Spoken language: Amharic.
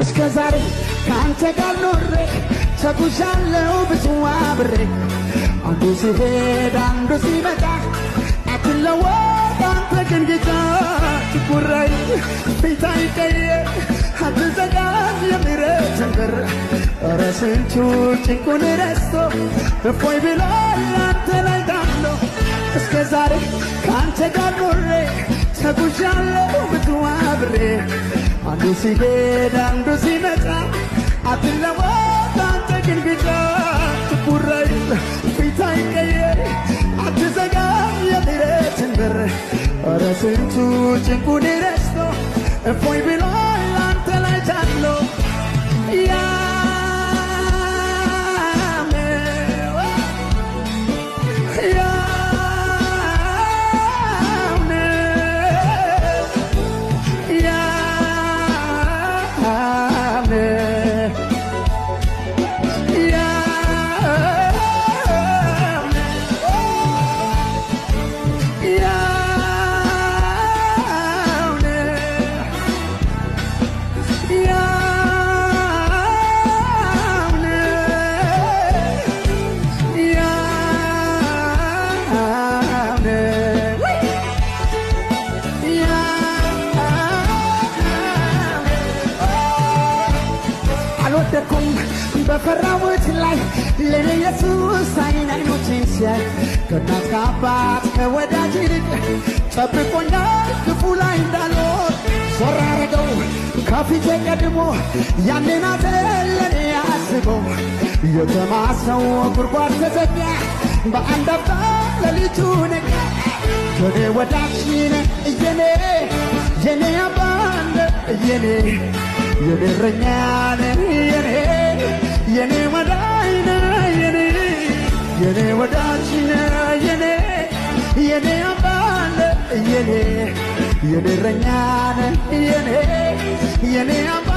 እስከ ዛሬ ካንተ ጋር ኖሬ ተጉዣለሁ ብዙ አብሬ አንዱ ሲሄድ አንዱ ሲመጣ አትለወጥ አንተ ግን ጌታ ትኩራይ ፊት አይቀየር አትዘጋም የምሕረትን በር ኧረ ስንቱ ጭንቁን ረስቶ እፎይ ብሏል አንተ ላይ ታምኖ እስከ ዛሬ ካንተ ጋር ኖሬ ተጉዣለሁ ብዙ አብሬ አንዱ ሲሄድ አንዱ ሲመጣ አትለወጥ አንተ ግን ጌታ ትኩራይ ፊት አይቀየር አትዘጋም የምሕረትን በር ኧረ ስንቱ ጭንቁን ረስቶ እፎይ ብሏል አንተ ላይ ታምኖ አልወደኩም በፈራሁት ላይ ለኔ ኢየሱስ አይኖቼን ሲያይ ከእናት ከአባት ከወዳጅ ይልቅ ጠብቆኛል ክፉ ላይ እንዳልሆን ዞር አረገው ከፊቴ ቀድሞ ያንን አዘን ለኔ አስበው የተማሰው ጉድጓድ ተዘጋ በአንድ አፍታ ሌሊቱ ነጋ የኔ ወዳጅ ነህ የኔ አባት ነህ የኔ እረኛ ነህ የኔ ወዳጅ ነህ የኔ ወዳጅ ነህ የኔ አባት ነህ የኔ እረኛ ነህ የኔ አባት